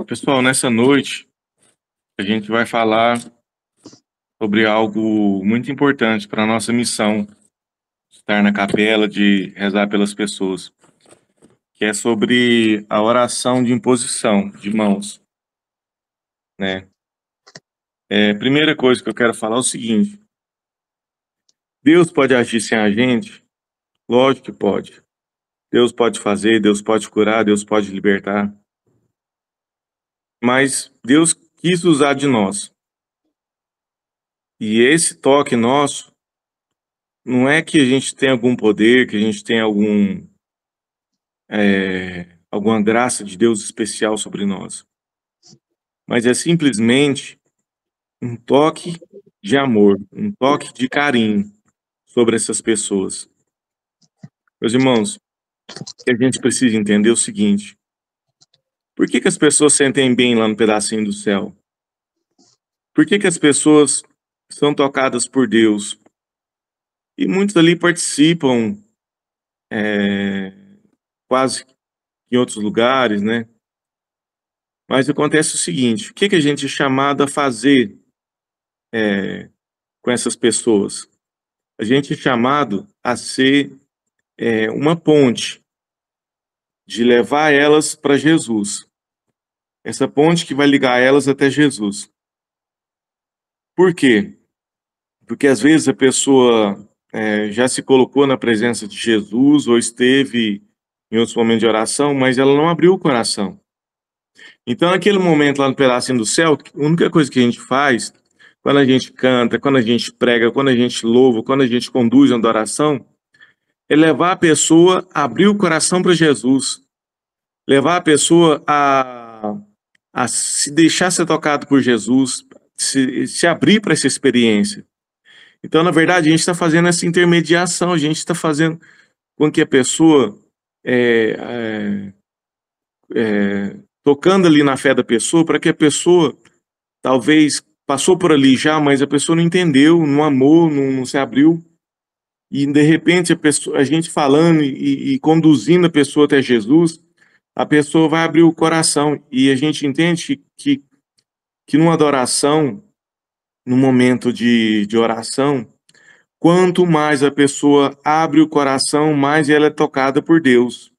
Pessoal, nessa noite a gente vai falar sobre algo muito importante para a nossa missão, de estar na capela, de rezar pelas pessoas, que é sobre a oração de imposição de mãos, né? Primeira coisa que eu quero falar é o seguinte: Deus pode agir sem a gente? Lógico que pode. Deus pode fazer, Deus pode curar, Deus pode libertar, mas Deus quis usar de nós. E esse toque nosso não é que a gente tem algum poder, que a gente tem alguma graça de Deus especial sobre nós, mas é simplesmente um toque de amor, um toque de carinho sobre essas pessoas. Meus irmãos, o que a gente precisa entender é o seguinte: por que as pessoas sentem bem lá no pedacinho do céu? Por que as pessoas são tocadas por Deus? E muitos ali participam, quase que em outros lugares, né? Mas acontece o seguinte: o que a gente é chamado a fazer com essas pessoas? A gente é chamado a ser uma ponte, de levar elas para Jesus. Essa ponte que vai ligar elas até Jesus. Por quê? Porque às vezes a pessoa já se colocou na presença de Jesus ou esteve em outros momentos de oração, mas ela não abriu o coração. Então, naquele momento lá no pedacinho do céu, a única coisa que a gente faz, quando a gente canta, quando a gente prega, quando a gente louva, quando a gente conduz uma adoração, é levar a pessoa a abrir o coração para Jesus, levar a pessoa a se deixar ser tocado por Jesus, se abrir para essa experiência. Então, na verdade, a gente está fazendo essa intermediação, a gente está fazendo com que a pessoa, tocando ali na fé da pessoa, para que a pessoa, talvez, passou por ali já, mas a pessoa não entendeu, não amou, não se abriu, e de repente a gente falando e conduzindo a pessoa até Jesus, a pessoa vai abrir o coração, e a gente entende que numa adoração, num momento de oração, quanto mais a pessoa abre o coração, mais ela é tocada por Deus.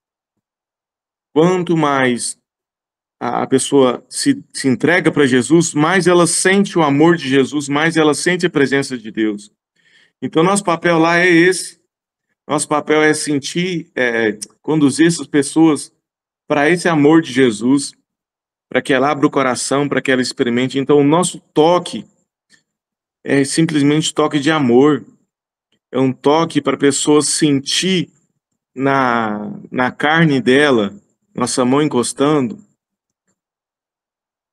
Quanto mais a pessoa se entrega para Jesus, mais ela sente o amor de Jesus, mais ela sente a presença de Deus. Então, nosso papel lá é esse. Nosso papel é sentir, conduzir essas pessoas para esse amor de Jesus, para que ela abra o coração, para que ela experimente. Então, o nosso toque é simplesmente toque de amor. É um toque para a pessoa sentir na carne dela, nossa mão encostando,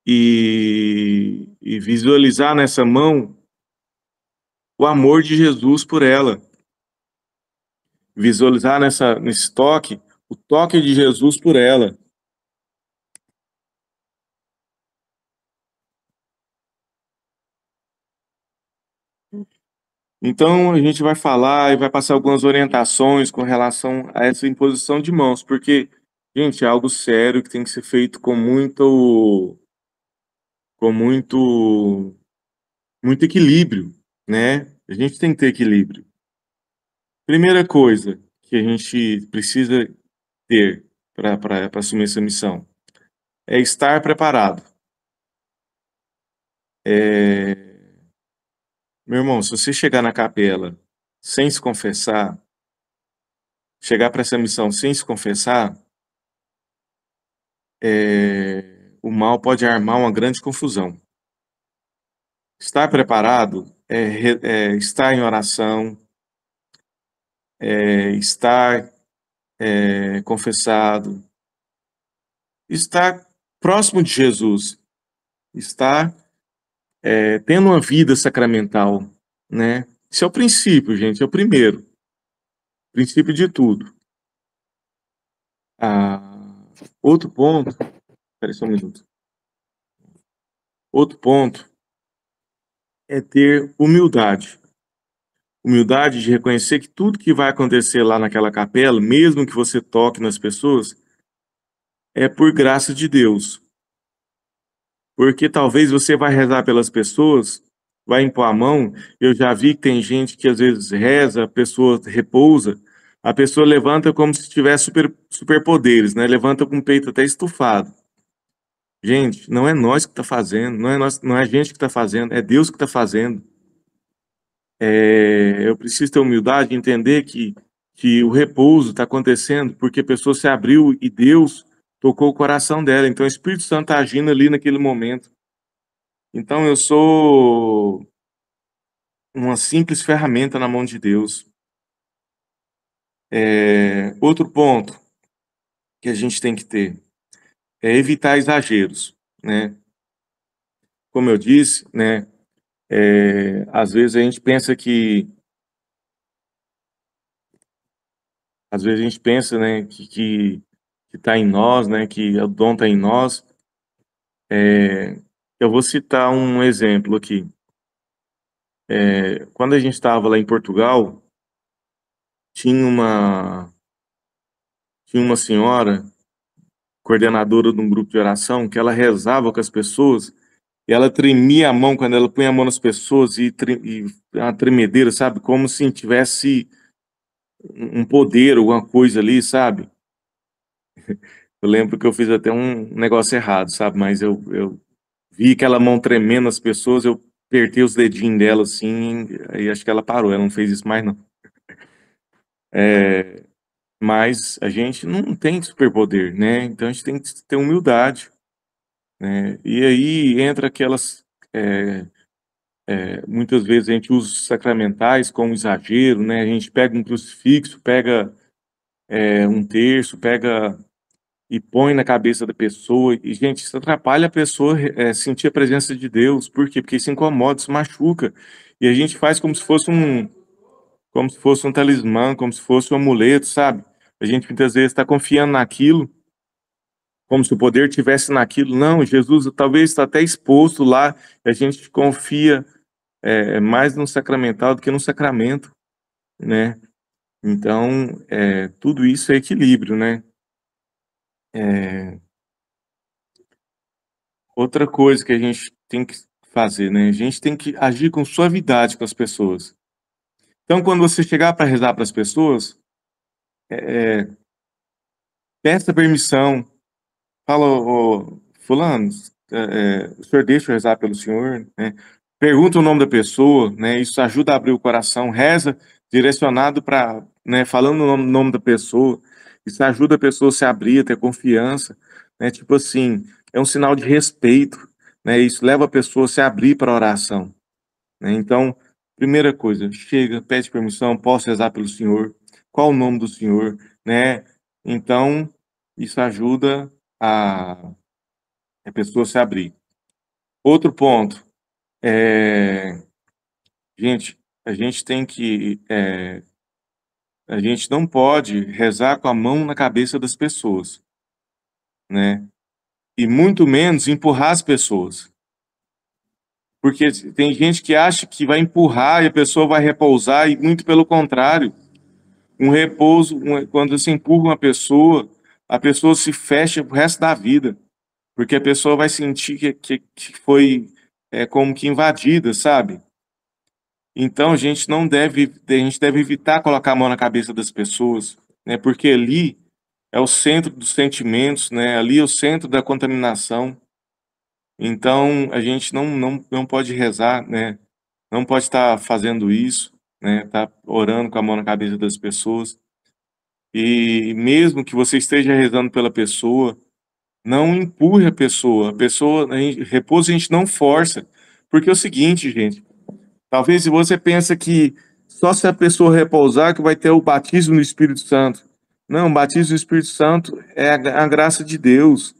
e visualizar nessa mão o amor de Jesus por ela. Visualizar nesse toque, o toque de Jesus por ela. Então, a gente vai falar e vai passar algumas orientações com relação a essa imposição de mãos, porque, gente, é algo sério que tem que ser feito com muito equilíbrio, né? A gente tem que ter equilíbrio. Primeira coisa que a gente precisa ter para assumir essa missão é estar preparado. Meu irmão, se você chegar na capela sem se confessar, chegar para essa missão sem se confessar, o mal pode armar uma grande confusão. Estar preparado é estar em oração, estar confessado, estar próximo de Jesus, estar tendo uma vida sacramental, né? Esse é o princípio, gente, é o primeiro. Princípio de tudo. Outro ponto, espera só um minuto. Outro ponto é ter humildade. Humildade de reconhecer que tudo que vai acontecer lá naquela capela, mesmo que você toque nas pessoas, é por graça de Deus. Porque talvez você vai rezar pelas pessoas, vai impor a mão. Eu já vi que tem gente que às vezes reza, a pessoa repousa, a pessoa levanta como se tivesse superpoderes, né? Levanta com o peito até estufado. Gente, não é nós que está fazendo, não é a gente que está fazendo, é Deus que está fazendo. Eu preciso ter humildade e entender que o repouso está acontecendo porque a pessoa se abriu e Deus tocou o coração dela. Então o Espírito Santo está agindo ali naquele momento. Então eu sou uma simples ferramenta na mão de Deus. Outro ponto que a gente tem que ter é evitar exageros, né? Como eu disse, né? Às vezes a gente pensa que, às vezes a gente pensa, né, que está em nós, né? Que o dom está em nós. Eu vou citar um exemplo aqui. Quando a gente estava lá em Portugal, tinha uma tinha uma senhora coordenadora de um grupo de oração que ela rezava com as pessoas. E ela tremia a mão quando ela punha a mão nas pessoas e uma tremedeira, sabe? Como se tivesse um poder, alguma coisa ali, sabe? Eu lembro que eu fiz até um negócio errado, sabe? Mas eu vi aquela mão tremendo nas pessoas, eu apertei os dedinhos dela assim, aí acho que ela parou, ela não fez isso mais não. Mas a gente não tem superpoder, né? Então a gente tem que ter humildade, né? E aí entra aquelas muitas vezes a gente usa os sacramentais com exagero, né? A gente pega um crucifixo, pega um terço, pega e põe na cabeça da pessoa. E, gente, isso atrapalha a pessoa sentir a presença de Deus. Por quê? Porque isso incomoda, isso machuca. E a gente faz como se fosse um talismã, como se fosse um amuleto, sabe? A gente muitas vezes está confiando naquilo, como se o poder tivesse naquilo. Não, Jesus talvez está até exposto lá. A gente confia mais no sacramental do que no sacramento, né? Então, tudo isso é equilíbrio, né? Outra coisa que a gente tem que fazer, né? A gente tem que agir com suavidade com as pessoas. Então, quando você chegar para rezar para as pessoas, peça permissão. Fala, ô, fulano, o senhor deixa eu rezar pelo senhor, né? Pergunta o nome da pessoa, né? Isso ajuda a abrir o coração. Reza direcionado para, né? Falando o nome da pessoa. Isso ajuda a pessoa a se abrir, a ter confiança, né? Tipo assim, é um sinal de respeito, né? Isso leva a pessoa a se abrir para a oração, né? Então, primeira coisa, chega, pede permissão, posso rezar pelo senhor? Qual o nome do senhor, né? Então, isso ajuda a pessoa se abrir. Outro ponto, é, gente, a gente tem que, a gente não pode rezar com a mão na cabeça das pessoas, né? E muito menos empurrar as pessoas. Porque tem gente que acha que vai empurrar e a pessoa vai repousar, e muito pelo contrário. Um repouso, quando você empurra uma pessoa, a pessoa se fecha pro resto da vida. Porque a pessoa vai sentir que foi como que invadida, sabe? Então a gente deve evitar colocar a mão na cabeça das pessoas, né? Porque ali é o centro dos sentimentos, né? Ali é o centro da contaminação. Então a gente não pode rezar, né? Não pode estar fazendo isso, né? Tá orando com a mão na cabeça das pessoas. E mesmo que você esteja rezando pela pessoa, não empurre a pessoa. Repouso a gente não força. Porque é o seguinte, gente, talvez se você pensa que só se a pessoa repousar que vai ter o batismo no Espírito Santo. Não, o batismo no Espírito Santo é a graça de Deus.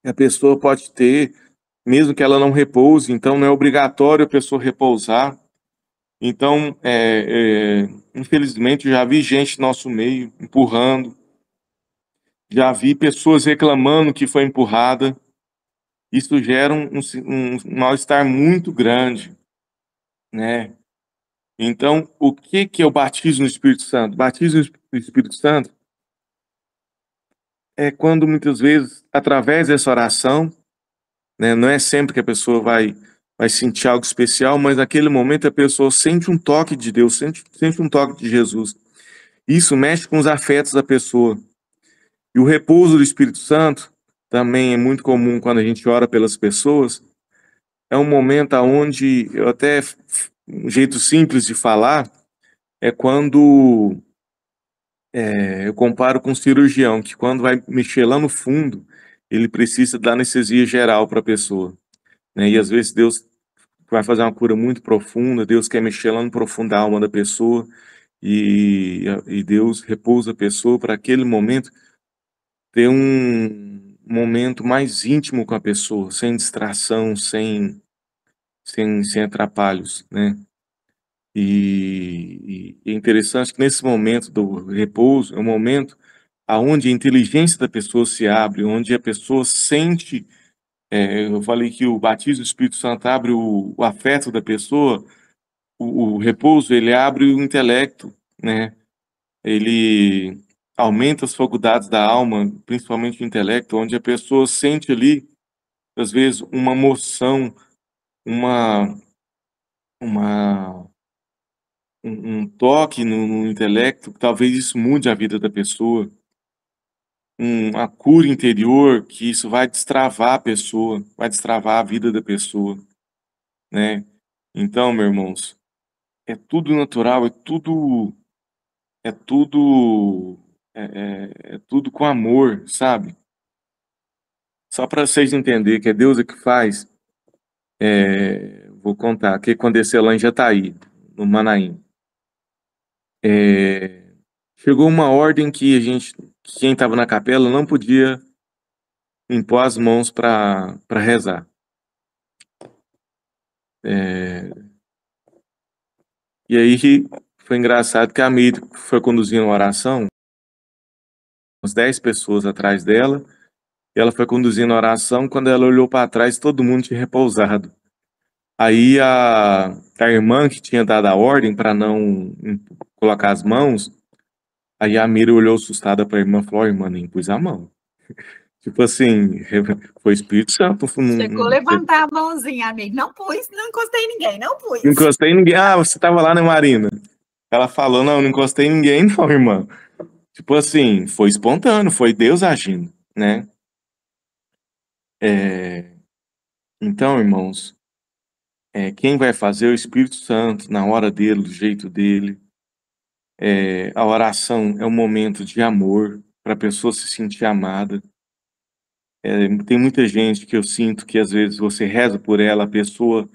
A pessoa pode ter, mesmo que ela não repouse, então não é obrigatório a pessoa repousar. Então, infelizmente, eu já vi gente no nosso meio empurrando, já vi pessoas reclamando que foi empurrada. Isso gera um mal-estar muito grande, né? Então, o que que é o batismo no Espírito Santo? O batismo no Espírito Santo é quando muitas vezes, através dessa oração, né? Não é sempre que a pessoa vai sentir algo especial, mas naquele momento a pessoa sente um toque de Deus, sente um toque de Jesus. Isso mexe com os afetos da pessoa. E o repouso do Espírito Santo também é muito comum quando a gente ora pelas pessoas. É um momento onde, um jeito simples de falar, é quando eu comparo com um cirurgião, que quando vai mexer lá no fundo, ele precisa dar anestesia geral para a pessoa, né? E às vezes Deus vai fazer uma cura muito profunda, Deus quer mexer lá no profundo da alma da pessoa, e Deus repousa a pessoa para aquele momento ter um momento mais íntimo com a pessoa, sem distração, sem atrapalhos, né? E é interessante que nesse momento do repouso é um momento aonde a inteligência da pessoa se abre, onde a pessoa sente. Eu falei que o batismo do Espírito Santo abre o afeto da pessoa, o repouso ele abre o intelecto, né? Ele aumenta as faculdades da alma, principalmente o intelecto, onde a pessoa sente ali, às vezes, uma emoção, uma, uma um toque no intelecto, talvez isso mude a vida da pessoa, a cura interior, que isso vai destravar a pessoa, vai destravar a vida da pessoa, né? Então, meus irmãos, é tudo natural, é tudo, é tudo com amor, sabe? Só para vocês entenderem que é Deus é que faz, vou contar, que quando descer lá em Jataí, no Manaim, chegou uma ordem que quem estava na capela não podia impor as mãos para rezar. E aí foi engraçado que a Miri foi conduzindo a oração, umas 10 pessoas atrás dela, e ela foi conduzindo a oração, quando ela olhou para trás, todo mundo tinha repousado. Aí a irmã que tinha dado a ordem para não colocar as mãos, aí a Miri olhou assustada para a irmã e falou: "Ó, irmã, nem pus a mão." Tipo assim, foi Espírito Santo. Chegou a levantar a mãozinha, amigo. Não pus, não encostei em ninguém, não pus. Não encostei em ninguém. Ah, você estava lá, né, Marina? Ela falou: "Não, não encostei em ninguém, não, irmã." Tipo assim, foi espontâneo, foi Deus agindo, né? Então, irmãos, quem vai fazer é o Espírito Santo na hora dele, do jeito dele. A oração é um momento de amor para a pessoa se sentir amada. Tem muita gente que eu sinto que às vezes você reza por ela, a pessoa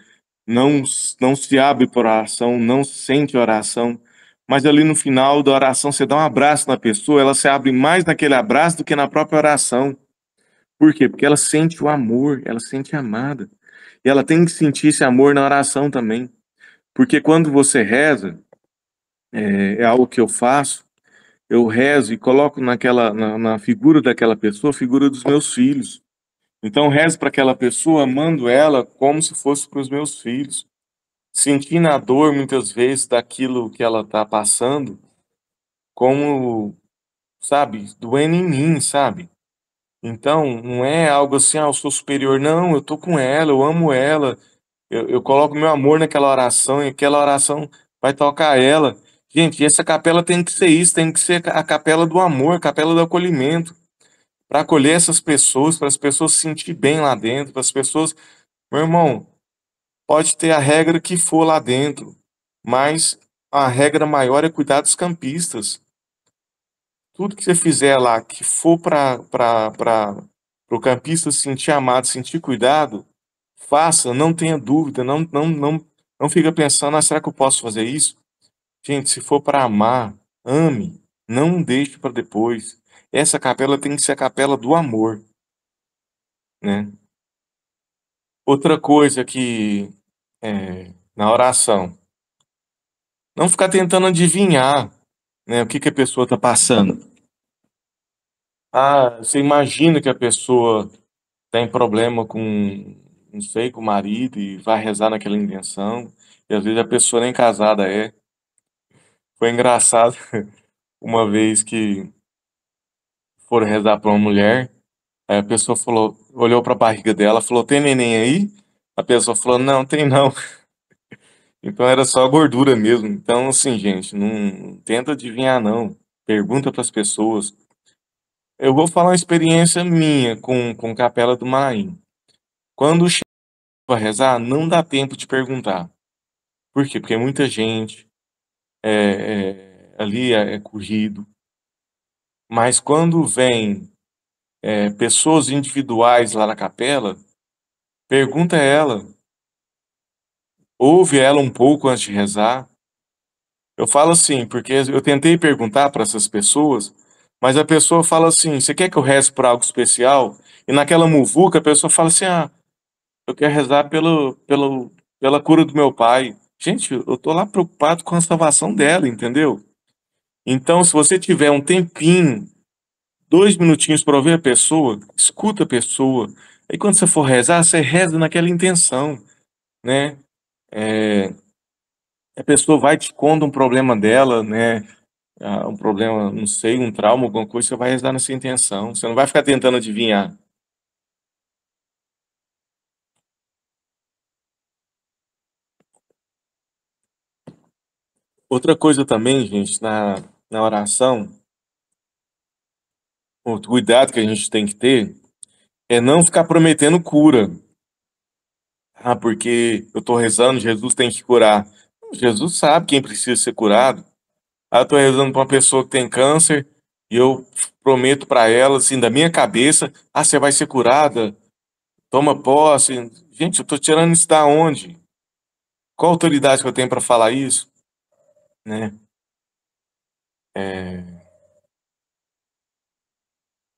não se abre para oração, não sente oração, mas ali no final da oração você dá um abraço na pessoa, ela se abre mais naquele abraço do que na própria oração. Por quê? Porque ela sente o amor, ela se sente amada. E ela tem que sentir esse amor na oração também. Porque quando você reza, é algo que eu faço, eu rezo e coloco na figura daquela pessoa, a figura dos meus filhos. Então, eu rezo para aquela pessoa, amando ela como se fosse para os meus filhos. Sentindo a dor, muitas vezes, daquilo que ela está passando, como, sabe, doendo em mim, sabe? Então, não é algo assim, eu sou superior. Não, eu tô com ela, eu amo ela. Eu coloco meu amor naquela oração e aquela oração vai tocar ela. Gente, essa capela tem que ser isso, tem que ser a capela do amor, a capela do acolhimento, para acolher essas pessoas, para as pessoas se sentir bem lá dentro, para as pessoas. Meu irmão, pode ter a regra que for lá dentro, mas a regra maior é cuidar dos campistas. Tudo que você fizer lá que for para o campista se sentir amado, sentir cuidado, faça, não tenha dúvida, não fica pensando, será que eu posso fazer isso? Gente, se for para amar, ame, não deixe para depois. Essa capela tem que ser a capela do amor, né? Outra coisa que na oração, não ficar tentando adivinhar, né, o que que a pessoa está passando. Ah, você imagina que a pessoa tem problema com, não sei, com o marido e vai rezar naquela intenção, e às vezes a pessoa nem casada é. Foi engraçado uma vez que foram rezar para uma mulher, Aí a pessoa falou, olhou para a barriga dela, falou: tem neném aí? A pessoa falou: não, tem não. Então era só gordura mesmo. Então, assim, gente, não tenta adivinhar, não. Pergunta para as pessoas. Eu vou falar uma experiência minha com Capela do Maim. Quando chega para rezar, não dá tempo de perguntar. Por quê? Porque muita gente ali é corrido. Mas quando vem pessoas individuais lá na capela, pergunta a ela, ouve ela um pouco antes de rezar. Eu falo assim, porque eu tentei perguntar para essas pessoas, mas a pessoa fala assim: você quer que eu reze por algo especial? E naquela muvuca a pessoa fala assim: ah, eu quero rezar pela cura do meu pai. Gente, eu tô lá preocupado com a salvação dela, entendeu? Então, se você tiver um tempinho, 2 minutinhos para ouvir a pessoa, escuta a pessoa. Aí quando você for rezar, você reza naquela intenção, né? A pessoa vai te conta um problema dela, né? Um problema, não sei, um trauma, alguma coisa, você vai rezar nessa intenção. Você não vai ficar tentando adivinhar. Outra coisa também, gente, na oração, outro cuidado que a gente tem que ter é não ficar prometendo cura. Ah, porque eu tô rezando, Jesus tem que curar. Jesus sabe quem precisa ser curado. Ah, eu tô rezando para uma pessoa que tem câncer e eu prometo para ela, assim, da minha cabeça, ah, você vai ser curada, toma posse. Gente, eu tô tirando isso da onde? Qual autoridade que eu tenho para falar isso, né?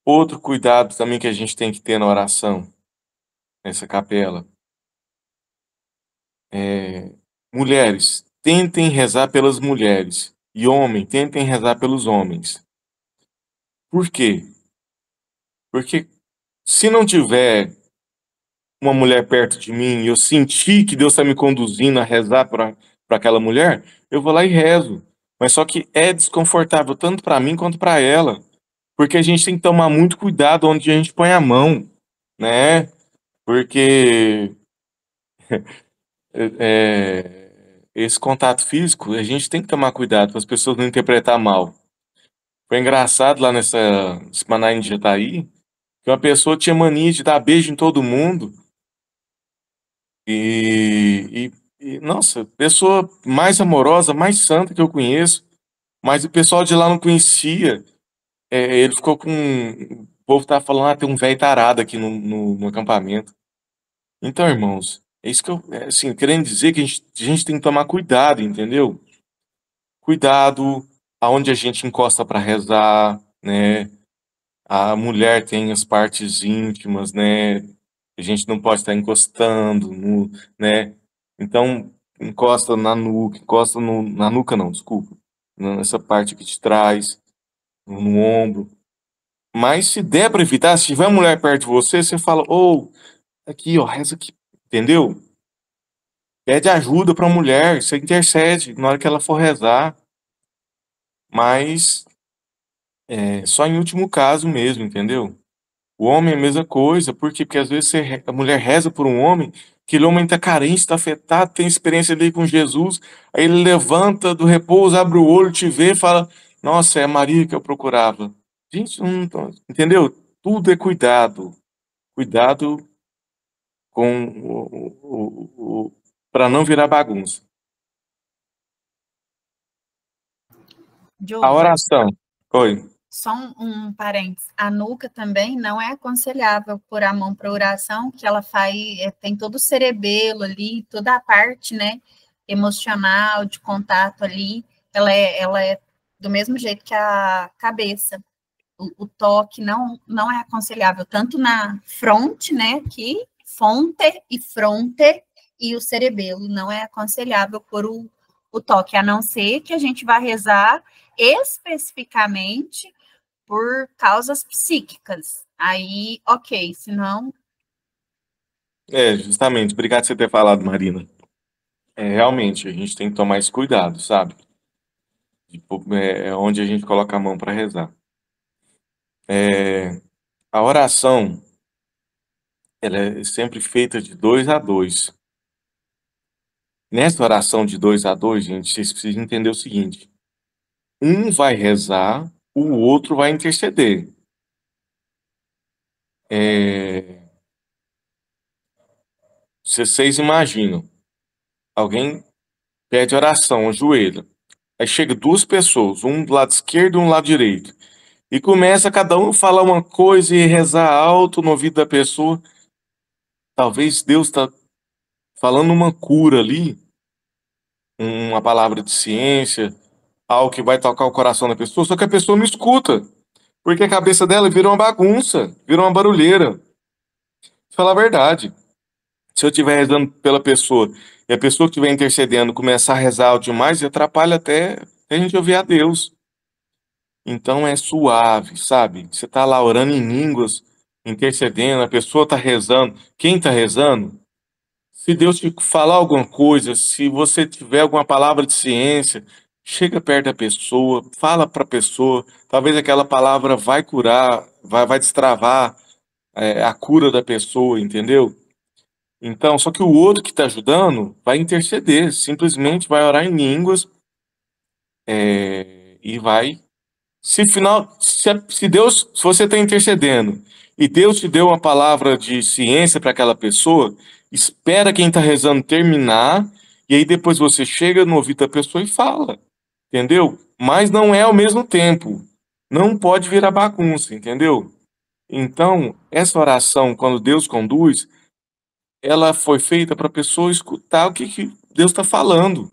Outro cuidado também que a gente tem que ter na oração, nessa capela, mulheres, tentem rezar pelas mulheres e homem, tentem rezar pelos homens. Por quê? Porque se não tiver uma mulher perto de mim e eu sentir que Deus está me conduzindo a rezar para aquela mulher, eu vou lá e rezo. Mas só que é desconfortável tanto para mim quanto para ela, porque a gente tem que tomar muito cuidado onde a gente põe a mão, né? Porque esse contato físico, a gente tem que tomar cuidado para as pessoas não interpretar mal. Foi engraçado lá nessa Semaná em Jataí, que uma pessoa tinha mania de dar beijo em todo mundo nossa, pessoa mais amorosa, mais santa que eu conheço, mas o pessoal de lá não conhecia. Ele ficou com. O povo tava falando, ah, tem um velho tarado aqui no acampamento. Então, irmãos, é isso que eu, assim, querendo dizer que a gente tem que tomar cuidado, entendeu? Cuidado aonde a gente encosta para rezar, né? A mulher tem as partes íntimas, né? A gente não pode estar encostando, né? Então, encosta na nuca, encosta na nuca não, desculpa. Nessa parte aqui de trás, no ombro. Mas se der para evitar, se tiver mulher perto de você, você fala, ô, aqui, ó, reza aqui, entendeu? Pede ajuda para a mulher, você intercede na hora que ela for rezar, mas só em último caso mesmo, entendeu? O homem é a mesma coisa, por quê? Porque às vezes a mulher reza por um homem, aquele homem está carente, está afetado, tem experiência ali com Jesus, aí ele levanta do repouso, abre o olho, te vê e fala, nossa, é a Maria que eu procurava. Gente, não, entendeu? Tudo é cuidado. Cuidado com para não virar bagunça. A Josi, oração. Oi. só um parênteses. A nuca também não é aconselhável pôr a mão para oração, que ela faz, tem todo o cerebelo ali, toda a parte, né, emocional, de contato ali, ela é do mesmo jeito que a cabeça. O toque não é aconselhável, tanto na fronte, né, aqui, fronte, e o cerebelo, não é aconselhável por o toque, a não ser que a gente vá rezar especificamente por causas psíquicas. Aí, ok, senão. Justamente. Obrigado por você ter falado, Marina. Realmente, a gente tem que tomar esse cuidado, sabe? Onde a gente coloca a mão para rezar. A oração. ela é sempre feita de 2 a 2. Nessa oração de 2 a 2, gente, vocês precisam entender o seguinte: um vai rezar, o outro vai interceder. Vocês imaginam, alguém pede oração, ajoelha. Aí chega duas pessoas, um do lado esquerdo e um do lado direito. E começa cada um a falar uma coisa e rezar alto no ouvido da pessoa. Talvez Deus está falando uma cura ali, uma palavra de ciência, algo que vai tocar o coração da pessoa, só que a pessoa não escuta, porque a cabeça dela vira uma bagunça, vira uma barulheira. Falar a verdade. Se eu estiver rezando pela pessoa e a pessoa que estiver intercedendo começar a rezar alto demais, atrapalha até a gente ouvir a Deus. Então é suave, sabe? Você está lá orando em línguas, intercedendo, a pessoa está rezando. Quem está rezando? Se Deus te falar alguma coisa, se você tiver alguma palavra de ciência, chega perto da pessoa, fala para a pessoa. Talvez aquela palavra vai curar, vai destravar a cura da pessoa, entendeu? Então, só que o outro que está ajudando vai interceder, simplesmente vai orar em línguas e vai. Se Deus, se você está intercedendo e Deus te deu uma palavra de ciência para aquela pessoa, espera quem está rezando terminar e aí depois você chega no ouvido da pessoa e fala, entendeu? Mas não é ao mesmo tempo. Não pode virar bagunça, entendeu? Então, essa oração, quando Deus conduz, ela foi feita para a pessoa escutar o que Deus está falando.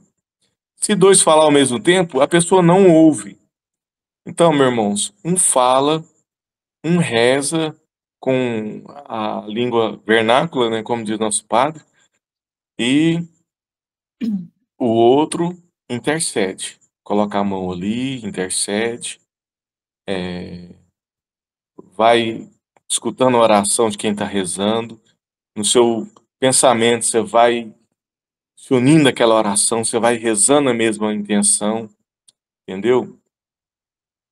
Se dois falar ao mesmo tempo, a pessoa não ouve. Então, meus irmãos, um fala, um reza com a língua vernácula, né, como diz nosso padre, e o outro intercede. Coloca a mão ali, intercede, vai escutando a oração de quem está rezando. No seu pensamento, você vai se unindo àquela oração, você vai rezando a mesma intenção, entendeu?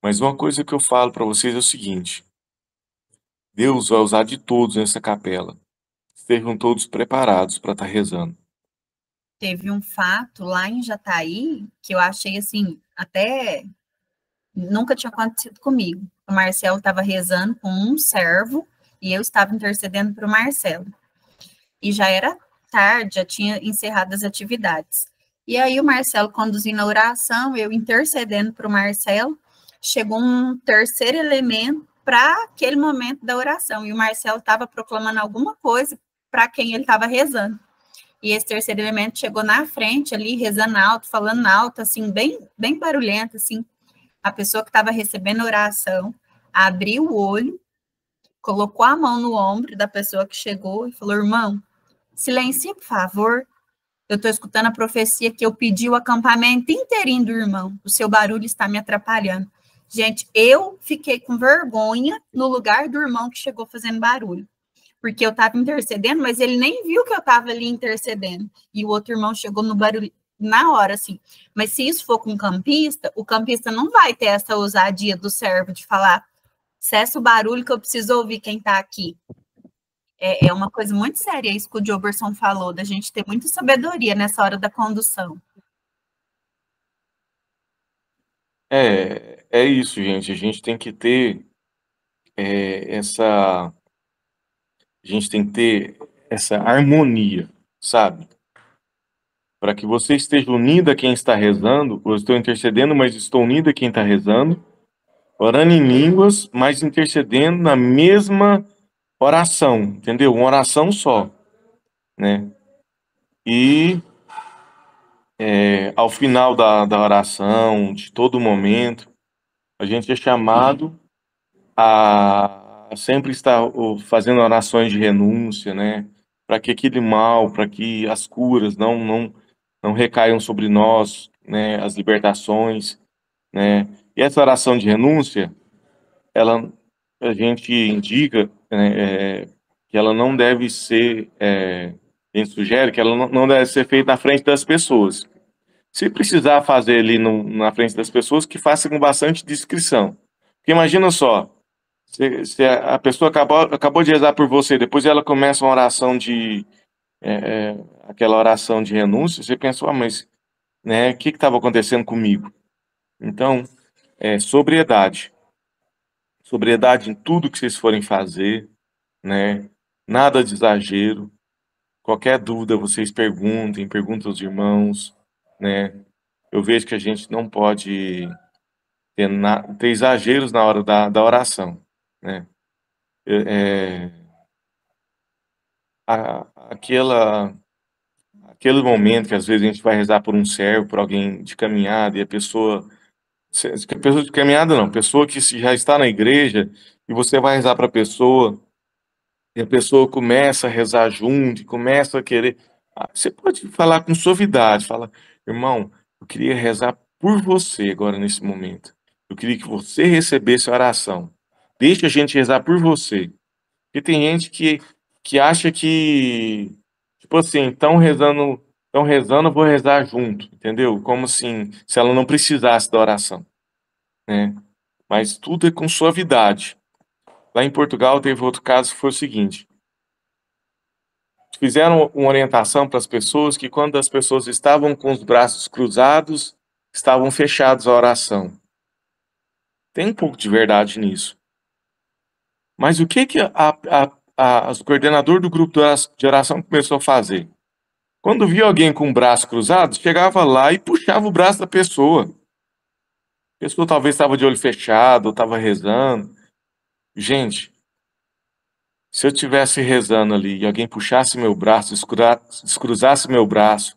Mas uma coisa que eu falo para vocês é o seguinte: Deus vai usar de todos nessa capela. Estejam todos preparados para estar rezando. Teve um fato lá em Jataí que eu achei assim, até nunca tinha acontecido comigo. O Marcelo estava rezando com um servo e eu estava intercedendo para o Marcelo. E já era tarde, já tinha encerrado as atividades. E aí o Marcelo conduzindo a oração, eu intercedendo para o Marcelo, chegou um terceiro elemento para aquele momento da oração. E o Marcelo estava proclamando alguma coisa para quem ele estava rezando. E esse terceiro elemento chegou na frente ali, rezando alto, falando alto, assim, bem barulhento, assim. A pessoa que estava recebendo a oração abriu o olho, colocou a mão no ombro da pessoa que chegou e falou: irmão, silencie, por favor. Eu estou escutando a profecia que eu pedi o acampamento inteirinho do irmão. O seu barulho está me atrapalhando. Gente, eu fiquei com vergonha no lugar do irmão que chegou fazendo barulho. Porque eu estava intercedendo, mas ele nem viu que eu estava ali intercedendo. E o outro irmão chegou no barulho na hora, assim. Mas se isso for com o campista não vai ter essa ousadia do servo de falar: cessa o barulho que eu preciso ouvir quem está aqui. É uma coisa muito séria isso que o Joberson falou, da gente ter muita sabedoria nessa hora da condução. É isso, gente. A gente tem que ter essa. A gente tem que ter essa harmonia, sabe? Para que você esteja unido a quem está rezando, eu estou intercedendo, mas estou unido a quem está rezando, orando em línguas, mas intercedendo na mesma oração, entendeu? Uma oração só, né? E ao final da oração, de todo momento, a gente é chamado a sempre estar fazendo orações de renúncia, né? Para que aquele mal, para que as curas não recaiam sobre nós, né? As libertações, né? E essa oração de renúncia, ela a gente indica, né, que ela não deve ser, a gente sugere que ela não deve ser feita na frente das pessoas. Se precisar fazer ali na frente das pessoas, que faça com bastante discrição. Porque imagina só, Se a pessoa acabou de rezar por você, depois ela começa uma oração aquela oração de renúncia, você pensa, mas, né, o que estava acontecendo comigo? Então, sobriedade. Sobriedade em tudo que vocês forem fazer, né? Nada de exagero. Qualquer dúvida vocês perguntem aos irmãos, né? Eu vejo que a gente não pode ter exageros na hora da oração, né? Aquela aquele momento que às vezes a gente vai rezar por um servo, por alguém de caminhada, e a pessoa de caminhada não, pessoa que já está na igreja, e você vai rezar para a pessoa, e a pessoa começa a rezar junto, e começa a querer. Você pode falar com suavidade, fala, irmão, eu queria rezar por você agora nesse momento. Eu queria que você recebesse a oração. Deixa a gente rezar por você. Porque tem gente que acha que, tipo assim, estão rezando, eu vou rezar junto, entendeu? Como assim, se ela não precisasse da oração, né? Mas tudo é com suavidade. Lá em Portugal teve outro caso que foi o seguinte: fizeram uma orientação para as pessoas que quando as pessoas estavam com os braços cruzados, estavam fechados à oração. Tem um pouco de verdade nisso. Mas o que o coordenador do grupo de oração começou a fazer? Quando via alguém com o braço cruzado, chegava lá e puxava o braço da pessoa. A pessoa talvez estava de olho fechado, estava rezando. Gente, se eu estivesse rezando ali e alguém puxasse meu braço, descruzasse meu braço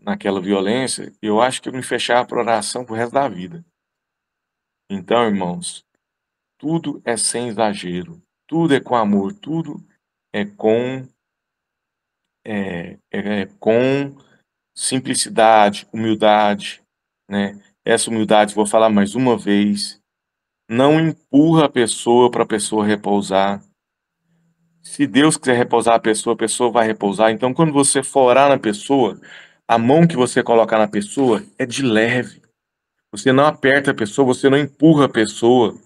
naquela violência, eu acho que eu me fechava para oração pro resto da vida. Então, irmãos, tudo é sem exagero, tudo é com amor, tudo é com simplicidade, humildade, né? Essa humildade, vou falar mais uma vez, não empurra a pessoa para a pessoa repousar. Se Deus quiser repousar a pessoa vai repousar. Então, quando você for orar na pessoa, a mão que você colocar na pessoa é de leve. Você não aperta a pessoa, você não empurra a pessoa,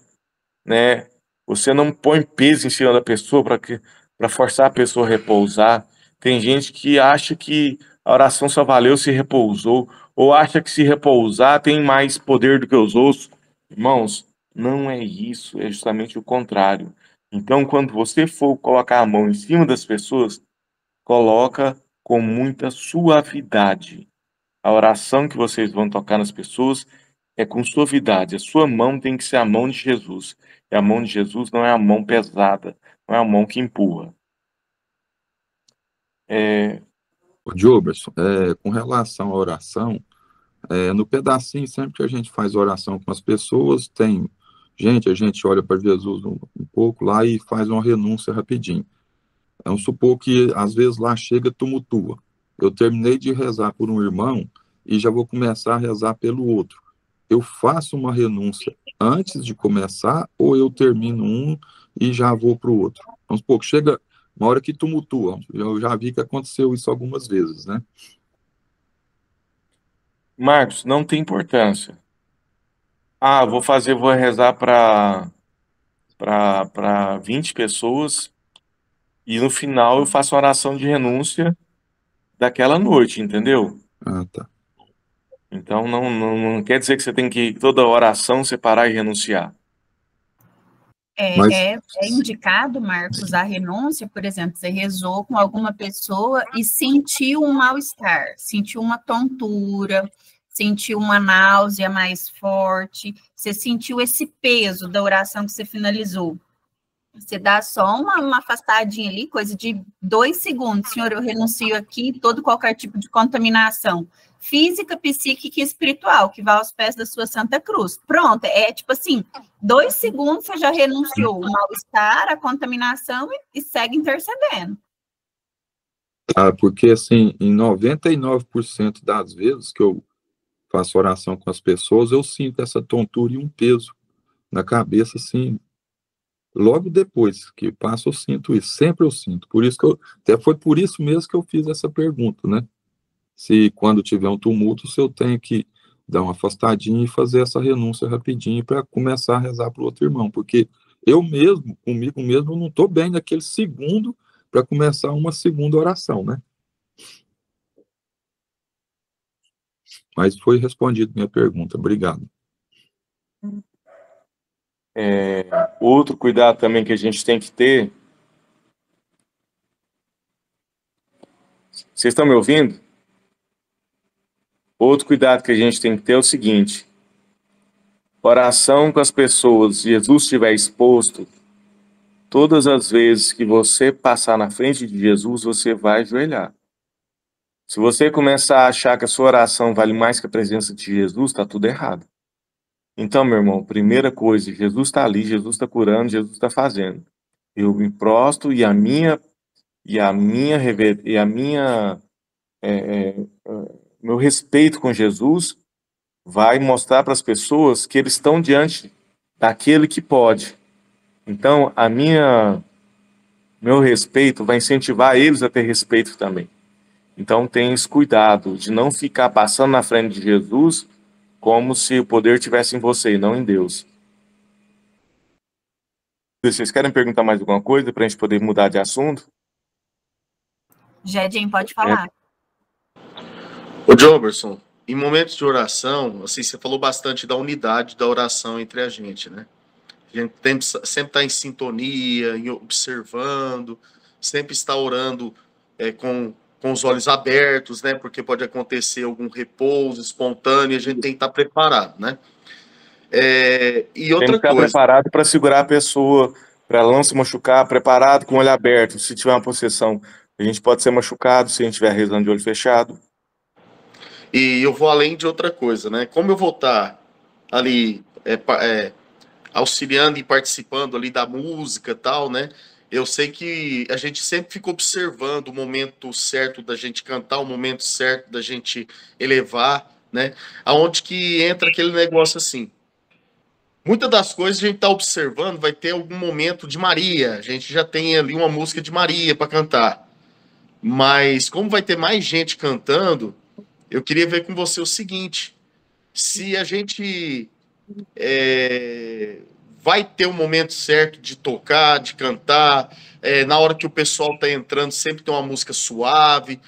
né? Você não põe peso em cima da pessoa para forçar a pessoa a repousar. Tem gente que acha que a oração só valeu se repousou, ou acha que se repousar tem mais poder do que os outros. Irmãos, não é isso, é justamente o contrário. Então, quando você for colocar a mão em cima das pessoas, coloca com muita suavidade. A oração que vocês vão tocar nas pessoas é com suavidade. A sua mão tem que ser a mão de Jesus. E a mão de Jesus não é a mão pesada, não é a mão que empurra. Ô, Gilberson, com relação à oração, no pedacinho, sempre que a gente faz oração com as pessoas, a gente olha para Jesus um pouco lá e faz uma renúncia rapidinho. Vamos supor que às vezes lá chega tumultua. Eu terminei de rezar por um irmão e já vou começar a rezar pelo outro. Eu faço uma renúncia antes de começar ou eu termino um e já vou para o outro? Vamos supor que chega uma hora que tumultua. Eu já vi que aconteceu isso algumas vezes, né? Marcos, não tem importância. Vou rezar para 20 pessoas e no final eu faço a oração de renúncia daquela noite, entendeu? Ah, tá. Então não quer dizer que você tem que toda oração separar e renunciar. Mas, É indicado, Marcos, a renúncia, por exemplo, você rezou com alguma pessoa e sentiu um mal-estar, sentiu uma tontura, sentiu uma náusea mais forte, você sentiu esse peso da oração que você finalizou. Você dá só uma afastadinha ali, coisa de 2 segundos. Senhor, eu renuncio aqui todo qualquer tipo de contaminação física, psíquica e espiritual, que vai aos pés da sua Santa Cruz. Pronto, é tipo assim, 2 segundos você já renunciou o mal-estar, a contaminação e segue intercedendo. porque assim, em 99% das vezes que eu faço oração com as pessoas, eu sinto essa tontura e um peso na cabeça, assim, logo depois que passa, eu sinto isso, sempre eu sinto. Por isso que até foi por isso mesmo que eu fiz essa pergunta, né? Se quando tiver um tumulto, se eu tenho que dar uma afastadinha e fazer essa renúncia rapidinho para começar a rezar para o outro irmão, porque eu mesmo, comigo mesmo, eu não estou bem naquele segundo para começar uma segunda oração, né? Mas foi respondido minha pergunta, obrigado. Outro cuidado também que a gente tem que ter. Vocês estão me ouvindo? Outro cuidado que a gente tem que ter é o seguinte: oração com as pessoas, Jesus estiver exposto, todas as vezes que você passar na frente de Jesus, você vai ajoelhar. Se você começar a achar que a sua oração vale mais que a presença de Jesus, está tudo errado. Então, meu irmão, primeira coisa, Jesus está ali, Jesus está curando, Jesus está fazendo. Eu me prostro e a minha meu respeito com Jesus vai mostrar para as pessoas que eles estão diante daquele que pode. Então, meu respeito vai incentivar eles a ter respeito também. Então, tenha esse cuidado de não ficar passando na frente de Jesus como se o poder estivesse em você e não em Deus. Vocês querem perguntar mais alguma coisa para a gente poder mudar de assunto? Jedinho, pode falar. Ô, Joberson, em momentos de oração, assim, você falou bastante da unidade da oração entre a gente, né? A gente sempre está em sintonia, observando, sempre está orando com os olhos abertos, né? Porque pode acontecer algum repouso espontâneo, a gente tem que estar preparado, né? E outra tem que estar coisa, preparado para segurar a pessoa, para ela não se machucar, preparado com o olho aberto. Se tiver uma possessão, a gente pode ser machucado se a gente estiver rezando de olho fechado. e eu vou além de outra coisa, né? Como eu vou estar ali auxiliando e participando ali da música e tal, né? Eu sei que a gente sempre fica observando o momento certo da gente cantar, o momento certo da gente elevar, né? Aonde que entra aquele negócio assim. Muitas das coisas a gente está observando, vai ter algum momento de Maria. A gente já tem ali uma música de Maria para cantar. Mas como vai ter mais gente cantando, eu queria ver com você o seguinte: se a gente vai ter o momento certo de tocar, de cantar, na hora que o pessoal está entrando, sempre tem uma música suave,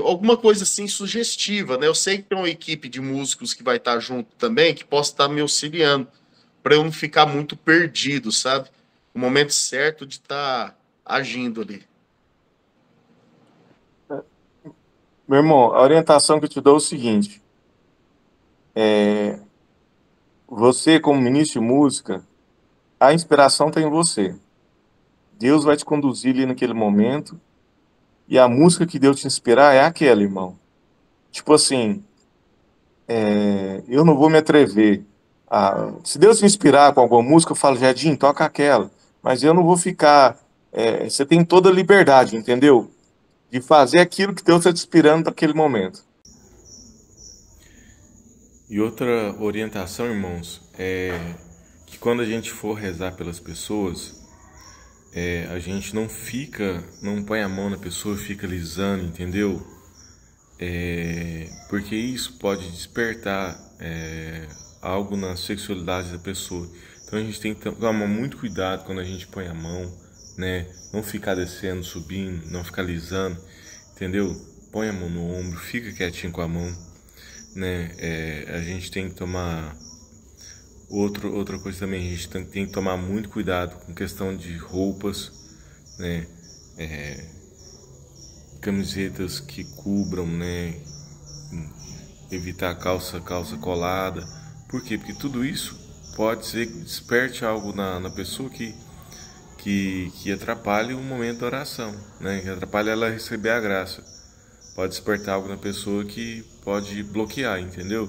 alguma coisa assim sugestiva, né? Eu sei que tem uma equipe de músicos que vai estar junto também, que possa estar me auxiliando, para eu não ficar muito perdido, sabe? O momento certo de estar agindo ali. Meu irmão, a orientação que eu te dou é o seguinte: você, como ministro de música, a inspiração está em você. Deus vai te conduzir ali naquele momento, e a música que Deus te inspirar é aquela, irmão. Tipo assim, eu não vou me atrever se Deus me inspirar com alguma música, eu falo, Jardim, toca aquela. Mas eu não vou ficar. Você tem toda a liberdade, entendeu? De fazer aquilo que Deus está te inspirando para aquele momento. E outra orientação, irmãos, é que quando a gente for rezar pelas pessoas, a gente não põe a mão na pessoa e fica lisando, entendeu? Porque isso pode despertar algo na sexualidade da pessoa. Então a gente tem que tomar muito cuidado quando a gente põe a mão, né? Não ficar descendo, subindo, não ficar lisando, entendeu? Põe a mão no ombro, fica quietinho com a mão, né? A gente tem que tomar outra coisa também, a gente tem que tomar muito cuidado com questão de roupas, né? Camisetas que cubram, né? Evitar calça colada. Por quê? Porque tudo isso pode ser que desperte algo na pessoa que atrapalhe o momento da oração, né? Que atrapalhe ela receber a graça. Pode despertar algo na pessoa que pode bloquear, entendeu?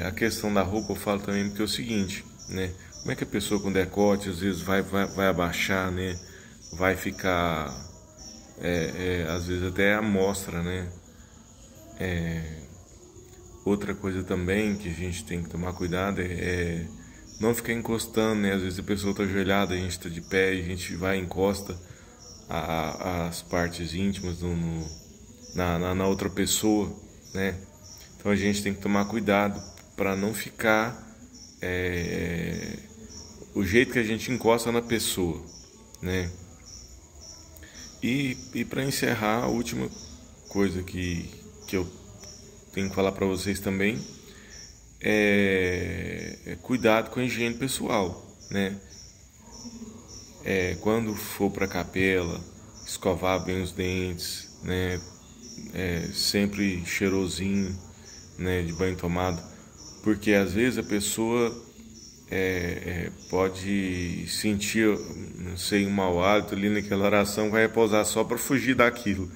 A questão da roupa eu falo também porque é o seguinte, né? Como é que a pessoa com decote às vezes vai abaixar, né? Vai ficar, às vezes até à mostra, né? Outra coisa também que a gente tem que tomar cuidado é não ficar encostando, né? Às vezes a pessoa está ajoelhada, a gente está de pé, a gente vai e encosta as partes íntimas na outra pessoa, né? Então a gente tem que tomar cuidado para não ficar o jeito que a gente encosta na pessoa, né? E para encerrar, a última coisa que eu tenho que falar para vocês também é cuidado com a higiene pessoal, né? Quando for para a capela, escovar bem os dentes, né? Sempre cheirosinho, né? De banho tomado, porque às vezes a pessoa pode sentir, não sei, um mau hálito ali naquela oração, vai repousar só para fugir daquilo,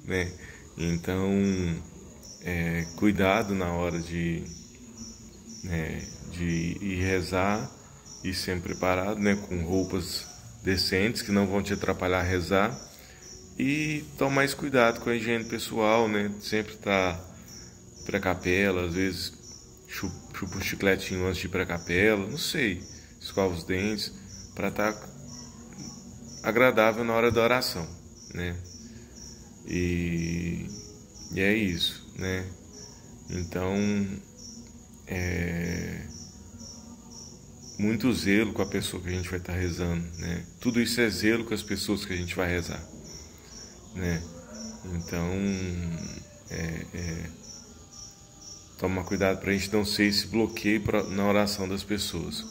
né? Então, cuidado na hora de ir rezar, e sempre preparado, né? Com roupas decentes que não vão te atrapalhar a rezar, e tomar mais cuidado com a higiene pessoal, né? Sempre estar para a capela, às vezes chupa um chicletinho antes de ir para a capela, não sei, escova os dentes, para estar agradável na hora da oração, né? E é isso, né? Então, muito zelo com a pessoa que a gente vai estar rezando, né? Tudo isso é zelo com as pessoas que a gente vai rezar, né? Então, toma cuidado para a gente não ser esse bloqueio na oração das pessoas.